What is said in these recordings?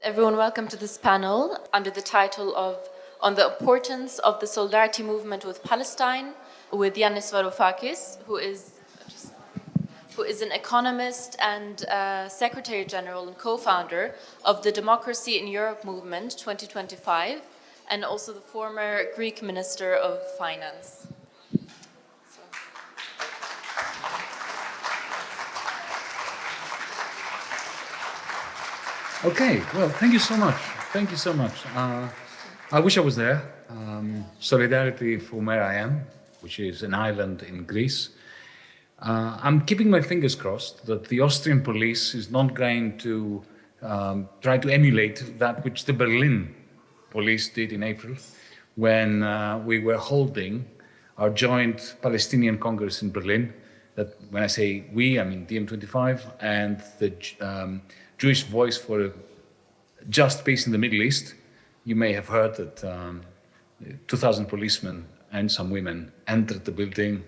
Everyone, welcome to this panel under the title of On the Importance of the Solidarity Movement with Palestine, with Yanis Varoufakis, who is an economist and Secretary General and co-founder of the Democracy in Europe Movement 2025, and also the former Greek Minister of Finance. Okay, well, thank you so much. Thank you so much. I wish I was there. Solidarity for where I am, which is an island in Greece. I'm keeping my fingers crossed that the Austrian police is not going to try to emulate that which the Berlin police did in April when we were holding our joint Palestinian-Kongress in Berlin. That when I say we, I mean DiEM25 and the Jewish Voice for a Just Peace in the Middle East. You may have heard that 2,000 policemen and some women entered the building,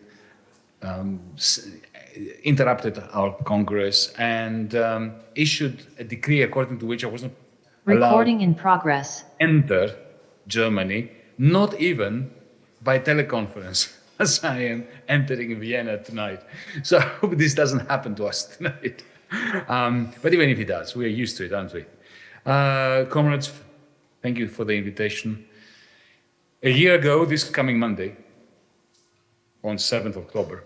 interrupted our Congress, and issued a decree according to which I wasn't allowed to enter Germany, not even by teleconference, as I am entering Vienna tonight. So I hope this doesn't happen to us tonight. But even if it does, we are used to it, aren't we? Comrades, thank you for the invitation. A year ago, this coming Monday, on 7th October,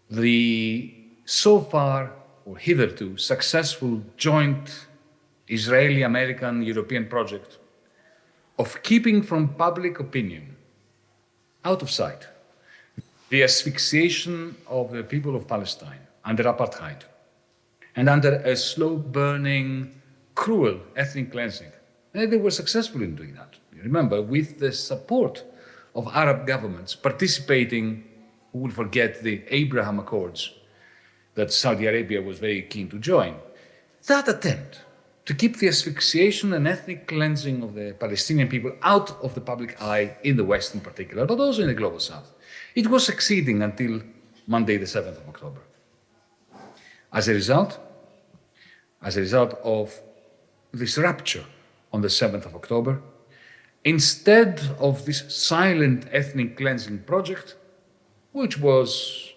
the so far or hitherto successful joint Israeli-American-European project of keeping from public opinion, out of sight, the asphyxiation of the people of Palestine under apartheid and under a slow-burning, cruel ethnic cleansing. And they were successful in doing that. You remember, with the support of Arab governments participating, who will forget the Abraham Accords that Saudi Arabia was very keen to join. That attempt to keep the asphyxiation and ethnic cleansing of the Palestinian people out of the public eye in the West in particular, but also in the global South, it was succeeding until Monday, the 7th of October. As a result of this rupture on the 7th of October, instead of this silent ethnic cleansing project, which was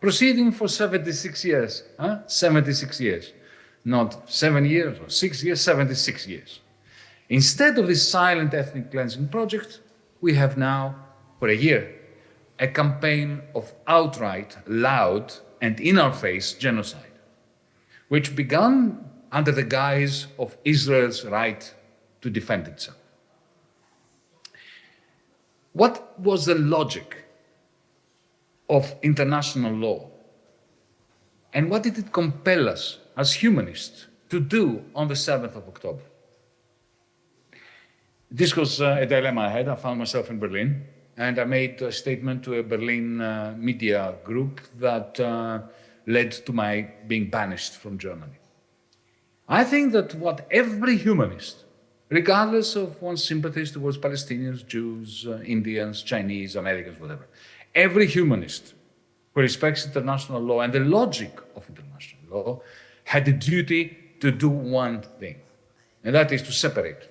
proceeding for 76 years, 76 years, not 7 years or 6 years, 76 years. Instead of this silent ethnic cleansing project, we have now, for a year, a campaign of outright, loud, and in-our-face genocide, which began under the guise of Israel's right to defend itself. What was the logic of international law? And what did it compel us as humanists to do on the 7th of October? This was a dilemma I had. I found myself in Berlin, and I made a statement to a Berlin media group that led to my being banished from Germany. I think that what every humanist, regardless of one's sympathies towards Palestinians, Jews, Indians, Chinese, Americans, whatever, every humanist who respects international law and the logic of international law had the duty to do one thing, and that is to separate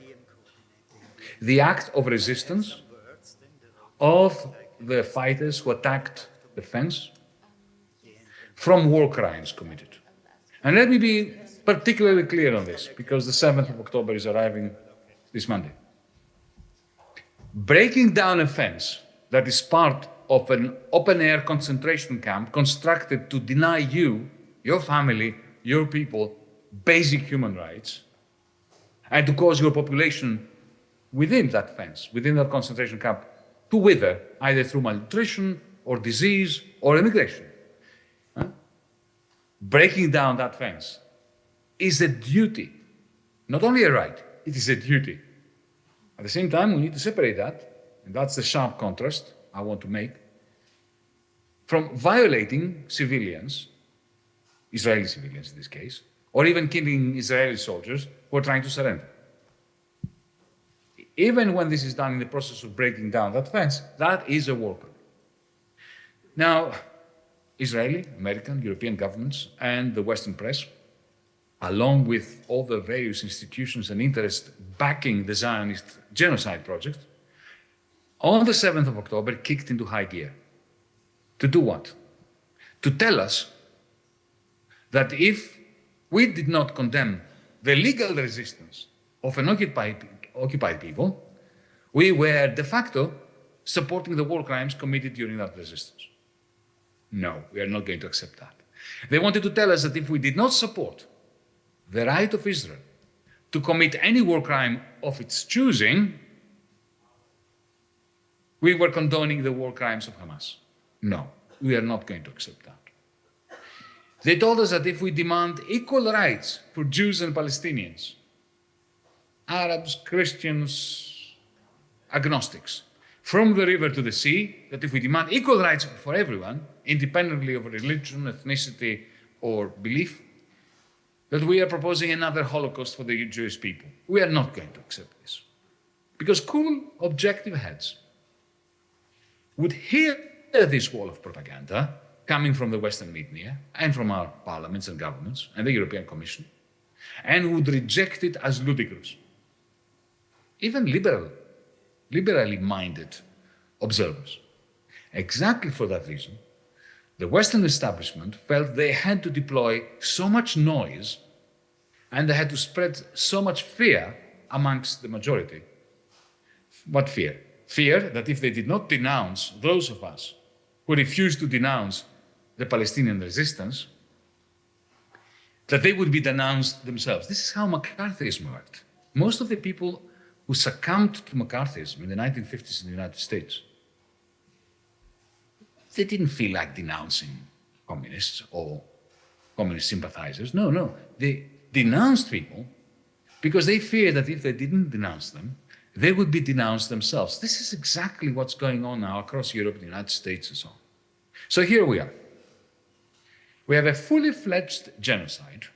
the act of resistance of the fighters who attacked the fence from war crimes committed. And let me be particularly clear on this, because the 7th of October is arriving this Monday. Breaking down a fence that is part of an open-air concentration camp constructed to deny you, your family, your people, basic human rights, and to cause your population within that fence, within that concentration camp, to wither, either through malnutrition or disease or immigration. Breaking down that fence is a duty, not only a right, it is a duty. At the same time, we need to separate that, and that's the sharp contrast I want to make, from violating civilians, Israeli civilians in this case, or even killing Israeli soldiers who are trying to surrender. Even when this is done in the process of breaking down that fence, that is a war crime. Now, Israeli, American, European governments and the Western press along with all the various institutions and interests backing the Zionist genocide project, on the 7th of October kicked into high gear. To do what? To tell us that if we did not condemn the legal resistance of an occupied people, we were de facto supporting the war crimes committed during that resistance. No, we are not going to accept that. They wanted to tell us that if we did not support the right of Israel to commit any war crime of its choosing, we were condoning the war crimes of Hamas. No, we are not going to accept that. They told us that if we demand equal rights for Jews and Palestinians, Arabs, Christians, agnostics, from the river to the sea, that if we demand equal rights for everyone, independently of religion, ethnicity, or belief, that we are proposing another Holocaust for the Jewish people. We are not going to accept this. Because cool, objective heads would hear this wall of propaganda coming from the Western media and from our parliaments and governments and the European Commission, and would reject it as ludicrous. Even liberally minded observers. Exactly for that reason, the Western establishment felt they had to deploy so much noise and they had to spread so much fear amongst the majority. What fear? Fear that if they did not denounce those of us who refused to denounce the Palestinian resistance, that they would be denounced themselves. This is how McCarthyism worked. Most of the people who succumbed to McCarthyism in the 1950s in the United States, they didn't feel like denouncing communists or communist sympathizers. No. They denounced people because they feared that if they didn't denounce them, they would be denounced themselves. This is exactly what's going on now across Europe, the United States, and so on. So here we are. We have a fully fledged genocide,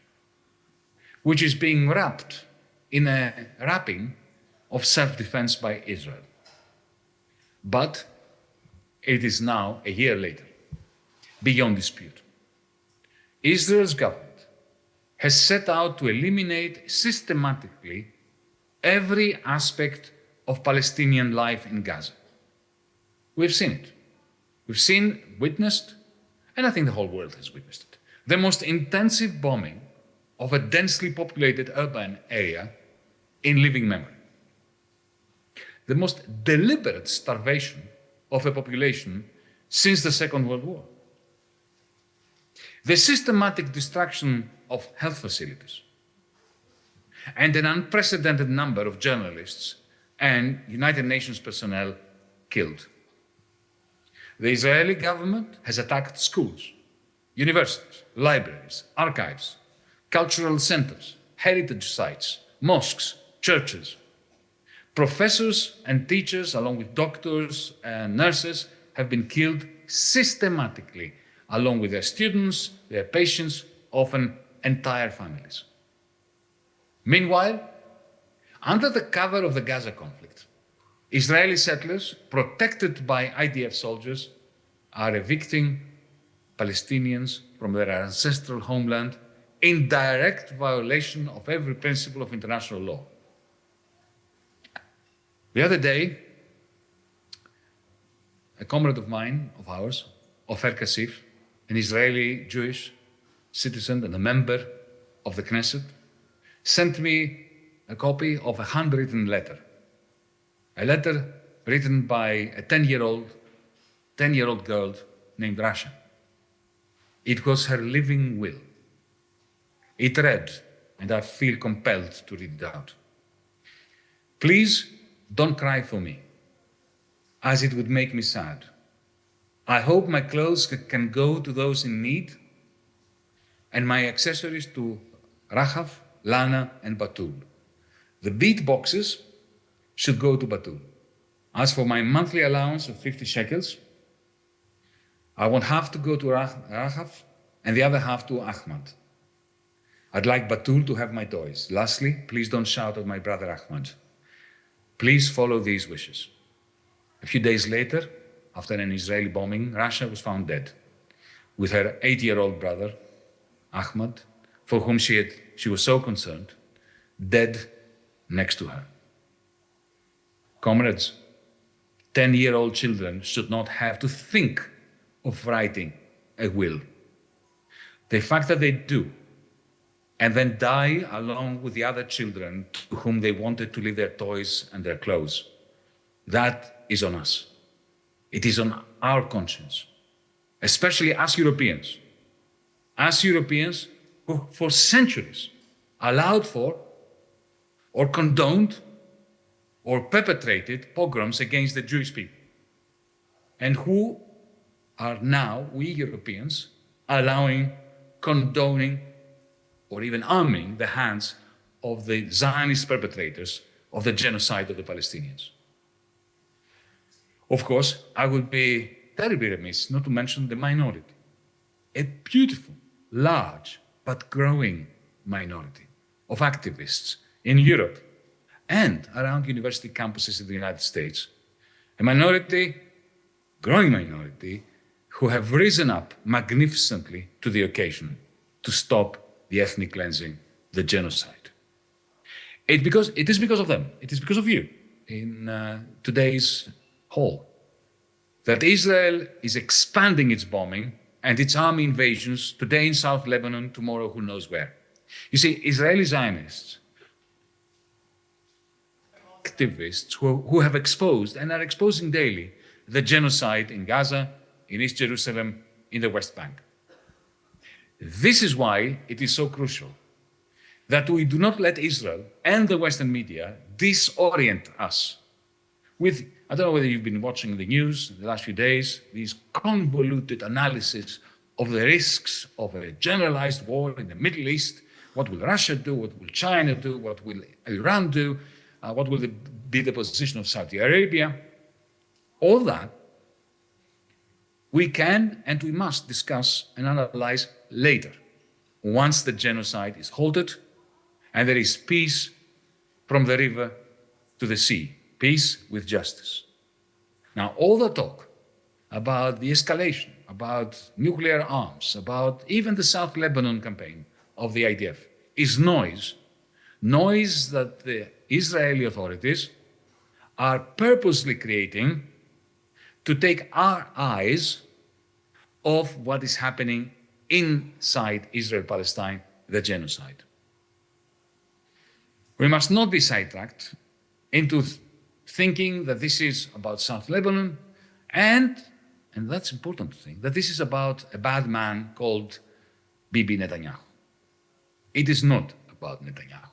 which is being wrapped in a wrapping of self-defense by Israel. But it is now, a year later, beyond dispute. Israel's government has set out to eliminate systematically every aspect of Palestinian life in Gaza. We've seen it. We've witnessed, and I think the whole world has witnessed it, the most intensive bombing of a densely populated urban area in living memory. The most deliberate starvation of a population since the Second World War. The systematic destruction of health facilities, and an unprecedented number of journalists and United Nations personnel killed. The Israeli government has attacked schools, universities, libraries, archives, cultural centers, heritage sites, mosques, churches. Professors and teachers, along with doctors and nurses, have been killed systematically, along with their students, their patients, often entire families. Meanwhile, under the cover of the Gaza conflict, Israeli settlers, protected by IDF soldiers, are evicting Palestinians from their ancestral homeland in direct violation of every principle of international law. The other day, a comrade of mine, of ours, Ofer Kassif, an Israeli Jewish citizen and a member of the Knesset, sent me a copy of a handwritten letter. A letter written by a 10-year-old girl named Rasha. It was her living will. It read, and I feel compelled to read it out. Please don't cry for me, as it would make me sad. I hope my clothes can go to those in need, and my accessories to Rahav, Lana, and Batul. The bead boxes should go to Batul. As for my monthly allowance of 50 shekels, I want half to go to Rahav and the other half to Ahmad. I'd like Batul to have my toys. Lastly, please don't shout at my brother Ahmad. Please follow these wishes. A few days later, after an Israeli bombing, Rasha was found dead, with her 8-year-old brother, Ahmad, for whom she had she was so concerned, dead next to her. Comrades, 10-year-old children should not have to think of writing a will. The fact that they do, and then die along with the other children to whom they wanted to leave their toys and their clothes, that is on us. It is on our conscience, especially as Europeans who for centuries allowed for or condoned or perpetrated pogroms against the Jewish people, and who are now, we Europeans, allowing, condoning, or even arming the hands of the Zionist perpetrators of the genocide of the Palestinians. Of course, I would be terribly remiss not to mention the minority, a beautiful, large, but growing minority of activists in Europe and around university campuses in the United States, a minority, growing minority, who have risen up magnificently to the occasion to stop the ethnic cleansing, the genocide. It is because of them, it is because of you in today's hall that Israel is expanding its bombing and its army invasions, today in South Lebanon, tomorrow who knows where. You see, Israeli Zionists, activists who have exposed and are exposing daily the genocide in Gaza, in East Jerusalem, in the West Bank. This is why it is so crucial that we do not let Israel and the Western media disorient us with, I don't know whether you've been watching the news in the last few days, these convoluted analysis of the risks of a generalized war in the Middle East. What will Russia do? What will China do? What will Iran do? What will be the position of Saudi Arabia? All that we can and we must discuss and analyze later, once the genocide is halted and there is peace from the river to the sea, peace with justice. Now, all the talk about the escalation, about nuclear arms, about even the South Lebanon campaign of the IDF is noise that the Israeli authorities are purposely creating to take our eyes off what is happening inside Israel-Palestine, the genocide. We must not be sidetracked into thinking that this is about South Lebanon and that's important to think, that this is about a bad man called Bibi Netanyahu. It is not about Netanyahu.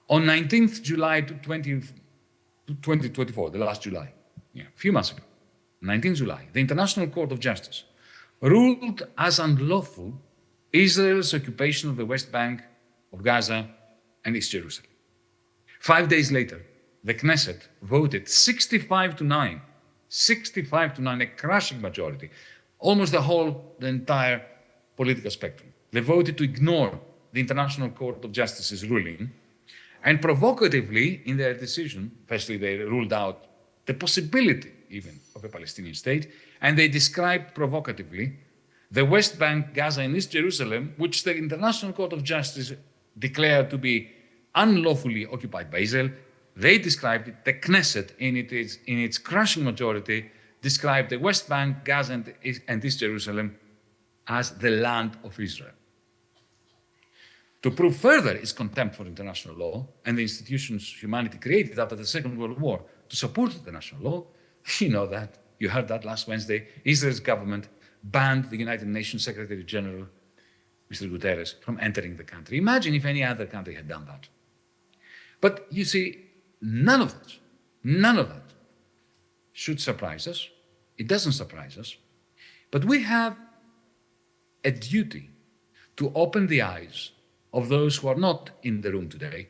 On 19th July 2024, the last July, a few months ago, 19th July, the International Court of Justice ruled as unlawful Israel's occupation of the West Bank, of Gaza, and East Jerusalem. 5 days later, the Knesset voted 65 to 9, a crushing majority, almost the entire political spectrum. They voted to ignore the International Court of Justice's ruling, and provocatively in their decision, firstly they ruled out the possibility even of a Palestinian state, and they described provocatively the West Bank, Gaza, and East Jerusalem, which the International Court of Justice declared to be unlawfully occupied by Israel. They described it, the Knesset, in its crushing majority, described the West Bank, Gaza, and East Jerusalem as the land of Israel. To prove further its contempt for international law and the institutions humanity created after the Second World War to support international law, you heard that last Wednesday, Israel's government banned the United Nations Secretary General, Mr. Guterres, from entering the country. Imagine if any other country had done that. But you see, none of that should surprise us. It doesn't surprise us. But we have a duty to open the eyes of those who are not in the room today,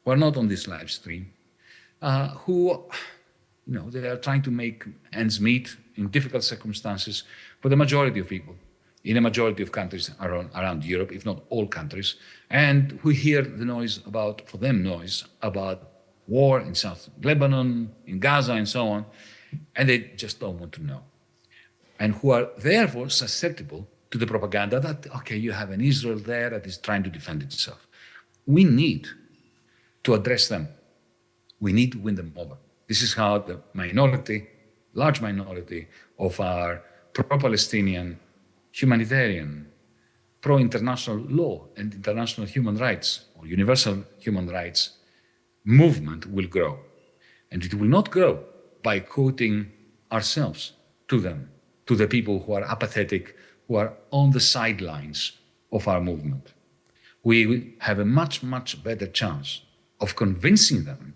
who are not on this live stream, who, they are trying to make ends meet in difficult circumstances for the majority of people in a majority of countries around Europe, if not all countries, and who hear the noise about war in South Lebanon, in Gaza, and so on, and they just don't want to know, and who are therefore susceptible to the propaganda that, okay, you have an Israel there that is trying to defend itself. We need to address them. We need to win them over. This is how the minority, large minority of our pro-Palestinian, humanitarian, pro-international law and international human rights or universal human rights movement will grow. And it will not grow by quoting ourselves to them, to the people who are apathetic, who are on the sidelines of our movement. We have a much, much better chance of convincing them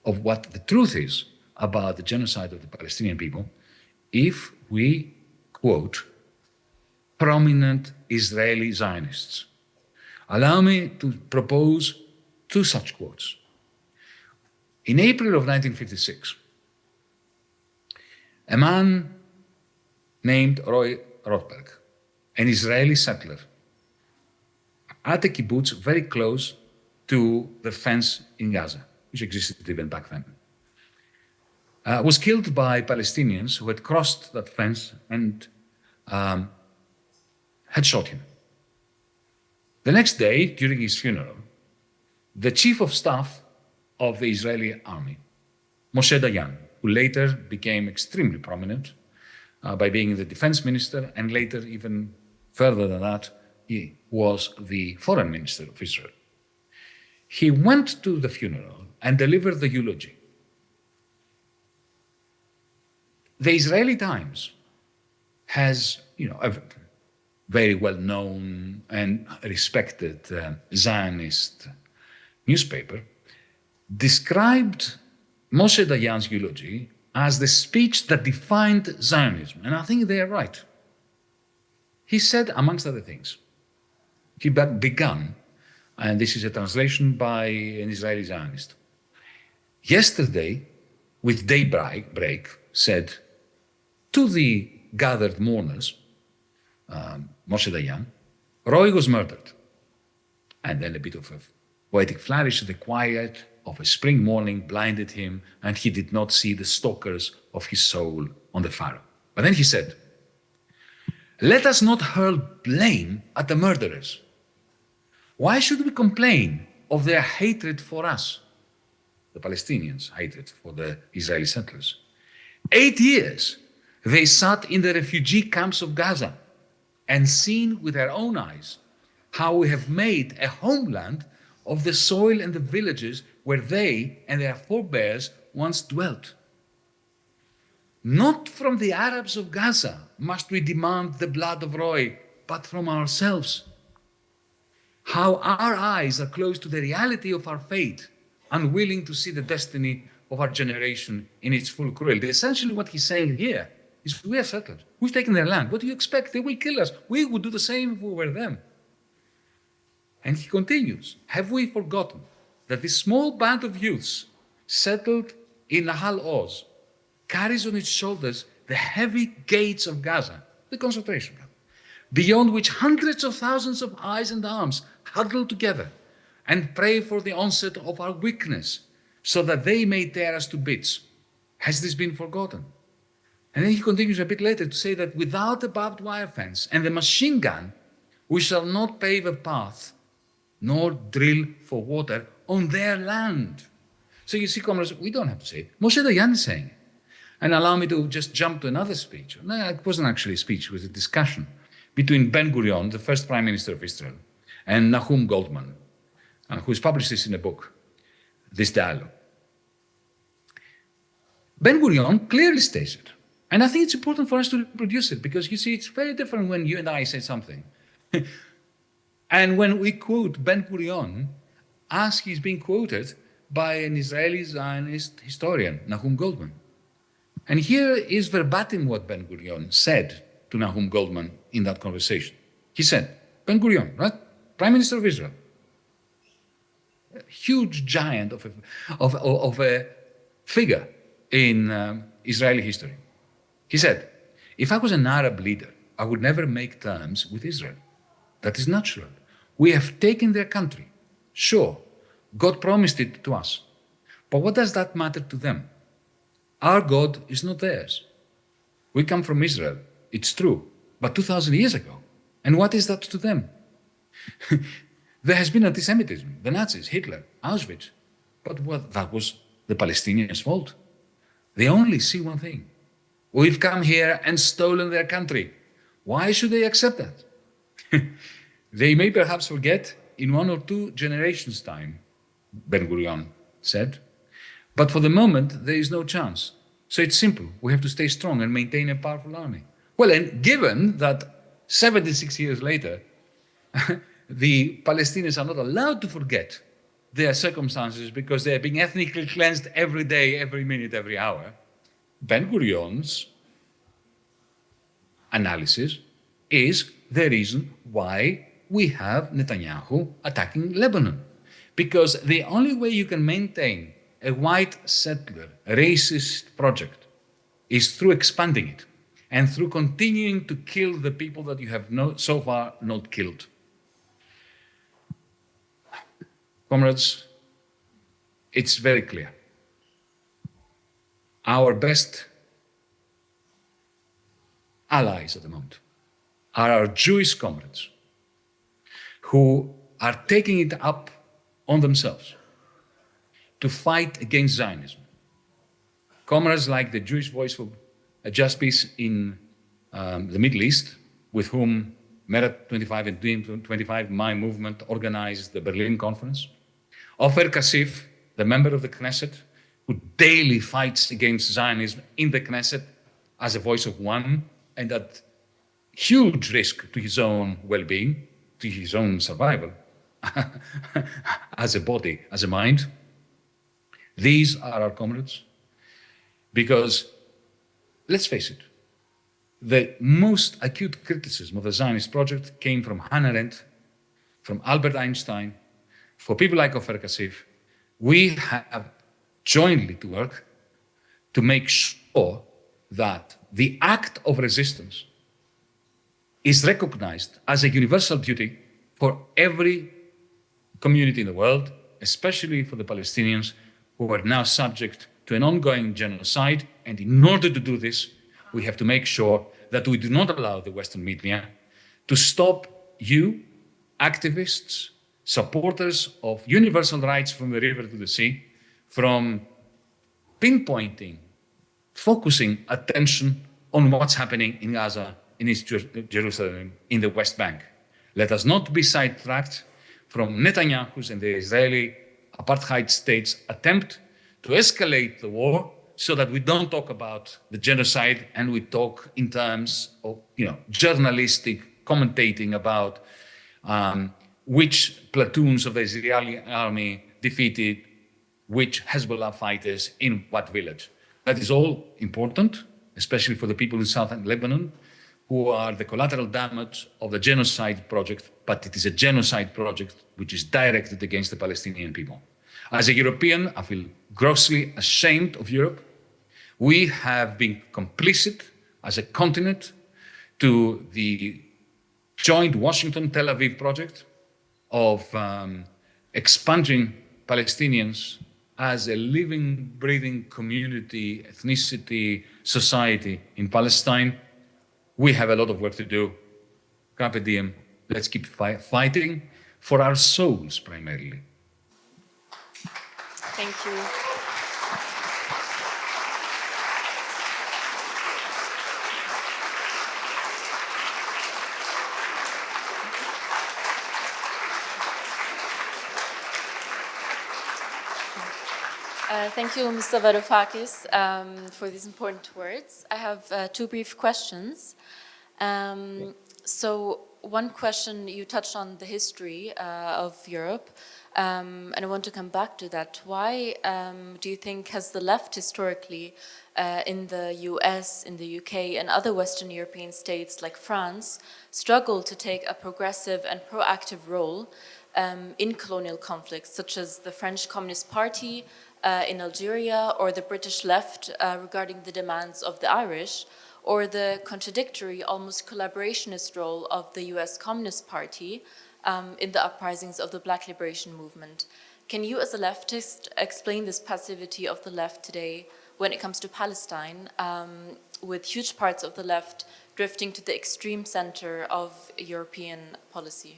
of what the truth is about the genocide of the Palestinian people if we quote prominent Israeli Zionists. Allow me to propose two such quotes. In April of 1956, a man named Roy Rothberg, an Israeli settler, at a kibbutz very close to the fence in Gaza, which existed even back then, was killed by Palestinians who had crossed that fence and had shot him. The next day, during his funeral, the chief of staff of the Israeli army, Moshe Dayan, who later became extremely prominent by being the defense minister, and later, even further than that, he was the foreign minister of Israel. He went to the funeral and delivered the eulogy. The Israeli Times has, a very well-known and respected Zionist newspaper, described Moshe Dayan's eulogy as the speech that defined Zionism. And I think they are right. He said, amongst other things, he began, and this is a translation by an Israeli Zionist, yesterday, with daybreak, said to the gathered mourners, Moshe Dayan, Roy was murdered. And then a bit of a poetic flourish, the quiet of a spring morning blinded him, and he did not see the stalkers of his soul on the furrow. But then he said, let us not hurl blame at the murderers. Why should we complain of their hatred for us, the Palestinians' hatred for the Israeli settlers? 8 years they sat in the refugee camps of Gaza and seen with their own eyes how we have made a homeland of the soil and the villages where they and their forebears once dwelt. Not from the Arabs of Gaza must we demand the blood of Roy, but from ourselves. How our eyes are closed to the reality of our fate, unwilling to see the destiny of our generation in its full cruelty. Essentially what he's saying here is we are settled. We've taken their land. What do you expect? They will kill us. We would do the same if we were them. And he continues, have we forgotten that this small band of youths settled in Nahal Oz carries on its shoulders the heavy gates of Gaza, the concentration camp, beyond which hundreds of thousands of eyes and arms huddle together and pray for the onset of our weakness so that they may tear us to bits. Has this been forgotten? And then he continues a bit later to say that without the barbed wire fence and the machine gun, we shall not pave a path nor drill for water on their land. So you see, comrades, we don't have to say it. Moshe Dayan is saying it. And allow me to just jump to another speech. No, it wasn't actually a speech, it was a discussion between Ben-Gurion, the first Prime Minister of Israel, and Nahum Goldman, who's published this in a book, this dialogue. Ben-Gurion clearly states it. And I think it's important for us to reproduce it, because you see, it's very different when you and I say something. And when we quote Ben-Gurion as he's being quoted by an Israeli Zionist historian, Nahum Goldman. And here is verbatim what Ben-Gurion said to Nahum Goldman in that conversation. He said, Ben-Gurion, right? Prime Minister of Israel, a huge giant of a figure in Israeli history. He said, if I was an Arab leader, I would never make terms with Israel. That is natural. We have taken their country. Sure, God promised it to us. But what does that matter to them? Our God is not theirs. We come from Israel. It's true. but 2,000 years ago. And what is that to them? There has been anti-Semitism, the Nazis, Hitler, Auschwitz. But that was the Palestinians' fault. They only see one thing. We've come here and stolen their country. Why should they accept that? They may perhaps forget in 1 or 2 generations' time, Ben-Gurion said. But for the moment, there is no chance. So it's simple. We have to stay strong and maintain a powerful army. Well, and given that 76 years later, the Palestinians are not allowed to forget their circumstances because they are being ethnically cleansed every day, every minute, every hour, Ben-Gurion's analysis is the reason why we have Netanyahu attacking Lebanon. Because the only way you can maintain a white settler, racist project is through expanding it and through continuing to kill the people that you have so far not killed. Comrades, it's very clear. Our best allies at the moment are our Jewish comrades who are taking it up on themselves to fight against Zionism. Comrades like the Jewish Voice for a Just Peace in the Middle East, with whom Mera25 and Dream25, my movement, organized the Berlin conference. Ofer Kassif, the member of the Knesset, who daily fights against Zionism in the Knesset as a voice of one and at huge risk to his own well-being, to his own survival, as a body, as a mind. These are our comrades because, let's face it, the most acute criticism of the Zionist project came from Hannah Arendt, from Albert Einstein. For people like Ofer Kassif, we have jointly to work to make sure that the act of resistance is recognized as a universal duty for every community in the world, especially for the Palestinians who are now subject to an ongoing genocide. And in order to do this, we have to make sure that we do not allow the Western media to stop you, activists, supporters of universal rights from the river to the sea, from pinpointing, focusing attention on what's happening in Gaza, in East Jerusalem, in the West Bank. Let us not be sidetracked from Netanyahu's and the Israeli apartheid state's attempt to escalate the war so that we don't talk about the genocide and we talk in terms of, journalistic commentating about which platoons of the Israeli army defeated which Hezbollah fighters in what village. That is all important, especially for the people in southern Lebanon, who are the collateral damage of the genocide project, but it is a genocide project which is directed against the Palestinian people. As a European, I feel grossly ashamed of Europe. We have been complicit as a continent to the joint Washington-Tel Aviv project of expunging Palestinians as a living, breathing community, ethnicity, society in Palestine. We have a lot of work to do. Carpe diem. Let's keep fighting for our souls primarily. Thank you. Thank you, Mr. Varoufakis, for these important words. I have 2 brief questions. So one question, you touched on the history of Europe, and I want to come back to that. Why do you think has the left historically in the US, in the UK, and other Western European states like France struggled to take a progressive and proactive role in colonial conflicts, such as the French Communist Party in Algeria, or the British left regarding the demands of the Irish, or the contradictory, almost collaborationist role of the US Communist Party in the uprisings of the Black Liberation Movement? Can you, as a leftist, explain this passivity of the left today when it comes to Palestine, with huge parts of the left drifting to the extreme center of European policy?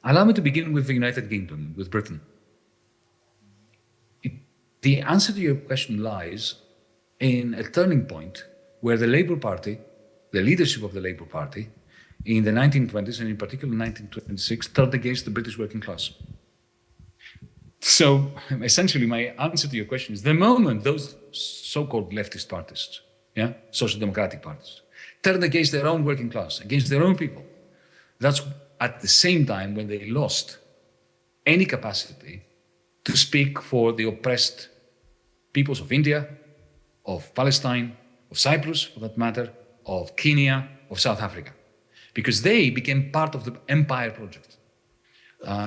Allow me to begin with the United Kingdom, with Britain. The answer to your question lies in a turning point where the Labour Party, the leadership of the Labour Party, in the 1920s and in particular 1926, turned against the British working class. So essentially my answer to your question is the moment those so-called leftist parties, social democratic parties, turned against their own working class, against their own people, that's at the same time when they lost any capacity to speak for the oppressed peoples of India, of Palestine, of Cyprus, for that matter, of Kenya, of South Africa, because they became part of the empire project.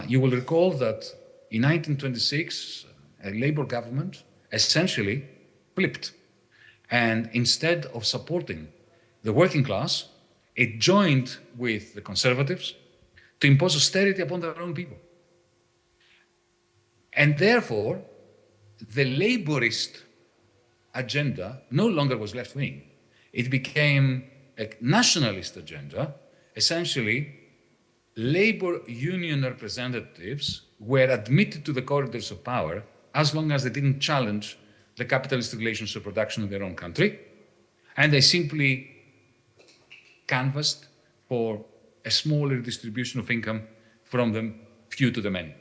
You will recall that in 1926, a Labour government essentially flipped. And instead of supporting the working class, it joined with the Conservatives to impose austerity upon their own people. And therefore, the Labourist agenda no longer was left-wing. It became a nationalist agenda. Essentially, Labour union representatives were admitted to the corridors of power as long as they didn't challenge the capitalist relations of production in their own country. And they simply canvassed for a smaller distribution of income from the few to the many.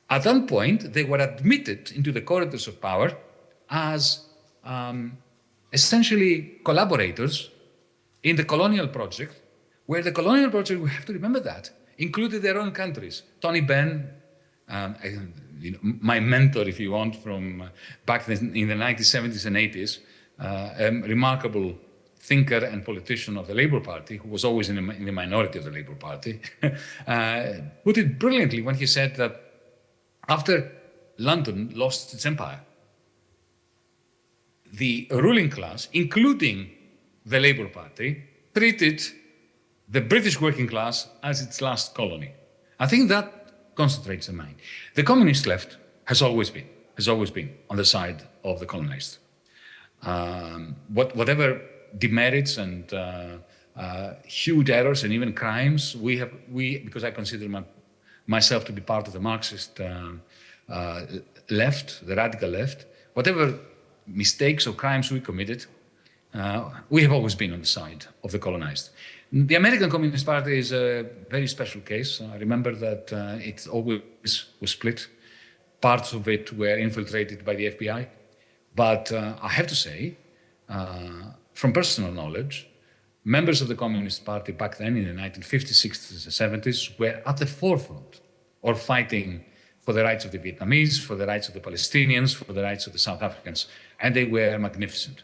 At that point, they were admitted into the corridors of power as essentially collaborators in the colonial project, where the colonial project, we have to remember that, included their own countries. Tony Benn, my mentor, if you want, from back in the 1970s and 80s, a remarkable thinker and politician of the Labour Party, who was always in the minority of the Labour Party, put it brilliantly when he said that after London lost its empire, the ruling class, including the Labour Party, treated the British working class as its last colony. I think that concentrates the mind. The communist left has always been on the side of the colonized. Whatever demerits and huge errors and even crimes because I consider myself to be part of the Marxist left, the radical left, whatever mistakes or crimes we committed, we have always been on the side of the colonized. The American Communist Party is a very special case. I remember that it always was split. Parts of it were infiltrated by the FBI. But I have to say, from personal knowledge, members of the Communist Party back then in the 1950s, 60s, and 70s were at the forefront of fighting for the rights of the Vietnamese, for the rights of the Palestinians, for the rights of the South Africans, and they were magnificent.